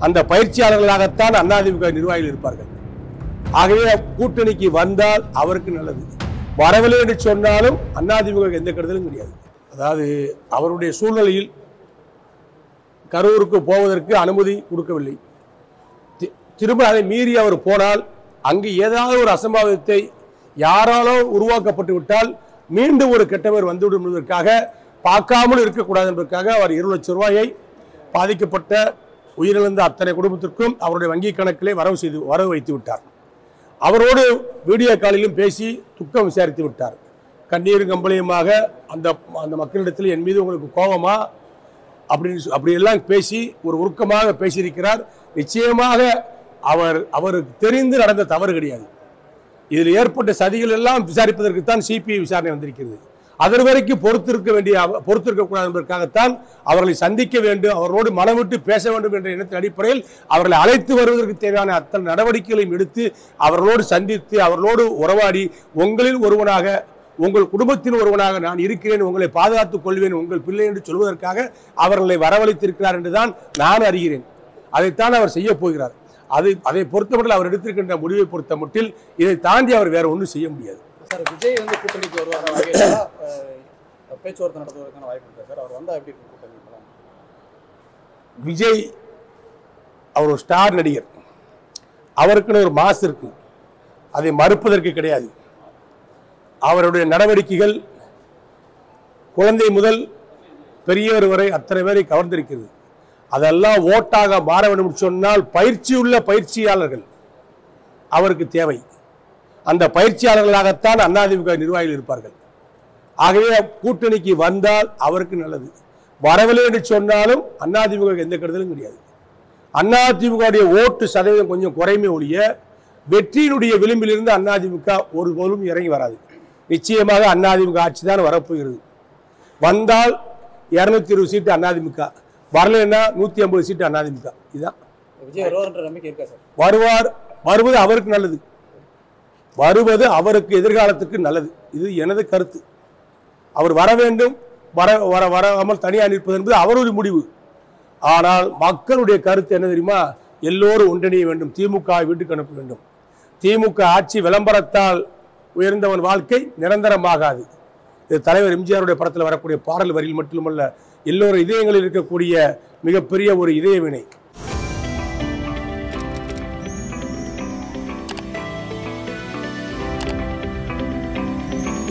அந்த பயிற்சியாளர்களாகத்தான் அதிமுக நிர்வாகிகள் இருப்பார்கள். ஆகவே கூட்டணிக்கு வந்தால் அவருக்கு நல்லது, வரவில்லை என்று சொன்னாலும் அதிமுக எந்த கருதலும் கிடையாது. அதாவது அவருடைய சூழ்நிலையில் கரூருக்கு போவதற்கு அனுமதி கொடுக்கவில்லை. திரும்ப அதை மீறி அவர் போனால் அங்கு ஏதாவது ஒரு அசம்பாவிதத்தை யாராலோ உருவாக்கப்பட்டு விட்டால் மீண்டும் ஒரு கெட்டவர் வந்துவிடும் என்பதற்காக, பார்க்காமல் இருக்கக்கூடாது என்பதற்காக அவர் 2 லட்சம் ரூபாயை பாதிக்கப்பட்ட உயிரிழந்த அத்தனை குடும்பத்திற்கும் அவருடைய வங்கி கணக்கிலே வரவு வைத்து விட்டார். அவரோடு வீடியோ காலிலும் பேசி துக்கம் விசாரித்து விட்டார். கண்ணீரும் கம்பளையுமாக அந்த மக்களிடத்தில் என் மீது உங்களுக்கு கோபமா அப்படியெல்லாம் பேசி ஒரு உருக்கமாக பேசியிருக்கிறார். நிச்சயமாக அவருக்கு தெரிந்து நடந்த தவறு கிடையாது. இதில் ஏற்பட்ட சதிகள் எல்லாம் விசாரிப்பதற்கு தான் சிபிஐ விசாரணை வந்திருக்கிறது. அதன் வரைக்கும் பொறுத்திருக்கக்கூடாது என்பதற்காகத்தான் அவர்களை சந்திக்க வேண்டும், அவர்களோடு மனவிட்டு பேச வேண்டும் என்ற எண்ணத்தின் அடிப்படையில் அவர்களை அழைத்து வருவதற்கு தேவையான அத்தனை நடவடிக்கைகளையும் எடுத்து அவர்களோடு சந்தித்து அவர்களோடு உறவாடி, உங்களில் ஒருவனாக, உங்கள் குடும்பத்தில் ஒருவனாக நான் இருக்கிறேன், உங்களை பாதுகாத்துக் கொள்வேன், உங்கள் பிள்ளை என்று சொல்வதற்காக அவர்களை வரவழைத்திருக்கிறார் என்றுதான் நான் அறிகிறேன். அதைத்தான் அவர் செய்ய போகிறார். அதை பொறுத்தமட்டில் அவர் எடுத்திருக்கின்ற முடிவை பொறுத்த மட்டில் இதை தாண்டி அவர் வேற ஒன்றும் செய்ய முடியாது. சார், விஜய் கூட்டணிக்கு வருவார், பேச்சுவார்த்தை நடத்துவதற்கான வாய்ப்பு இருக்கா சார்? அவர் வந்தால் எப்படி கூட்டணி? விஜய் அவர் ஒரு ஸ்டார் நடிகர், அவருக்குன்னு ஒரு மாஸ் இருக்கு, அதை மறுப்பதற்கு கிடையாது. அவருடைய நடவடிக்கைகள் குழந்தை முதல் பெரியவர் வரை அத்தனை பேரை கவர்ந்திருக்கிறது. அதெல்லாம் ஓட்டாக மாற வேண்டும் சொன்னால் பயிற்சியுள்ள பயிற்சியாளர்கள் அவருக்கு தேவை. அந்த பயிற்சியாளர்களாகத்தான் அதிமுக நிர்வாகிகள் இருப்பார்கள். ஆகவே கூட்டணிக்கு வந்தால் அவருக்கு நல்லது, வரவில்லை என்று சொன்னாலும் அதிமுக எந்த கருதலும் கிடையாது. அதிமுக ஓட்டு சதவீதம் கொஞ்சம் குறைமை ஒழிய வெற்றியினுடைய விளிம்பிலிருந்து அதிமுக ஒருபோதும் இறங்கி வராது. நிச்சயமாக அதிமுக ஆட்சி தான் வரப்போகிறது. வந்தால் 220 சீட்டு அதிமுக, வரலைன்னா 150 சீட்டு அதிமுக. இதுதான் வருவார். வருவது அவருக்கு நல்லது, வருவது அவருக்கு எதிர்காலத்துக்கு நல்லது. இது எனது கருத்து. அவர் வர வேண்டும், வராமல் தனியாக நிற்பது என்பது அவருடைய முடிவு. ஆனால் மக்களுடைய கருத்து என்ன தெரியுமா? எல்லோரும் ஒன்றிணைய வேண்டும், திமுக வீட்டுக்கு அனுப்ப வேண்டும். திமுக ஆட்சி விளம்பரத்தால் உயர்ந்தவன் வாழ்க்கை நிரந்தரமாகாது. இது தலைவர் எம்ஜிஆருடைய படத்தில் வரக்கூடிய பாடல் வரியில் மட்டுமல்ல, எல்லோரும் இதயங்களில் இருக்கக்கூடிய மிகப்பெரிய ஒரு இதய வினை.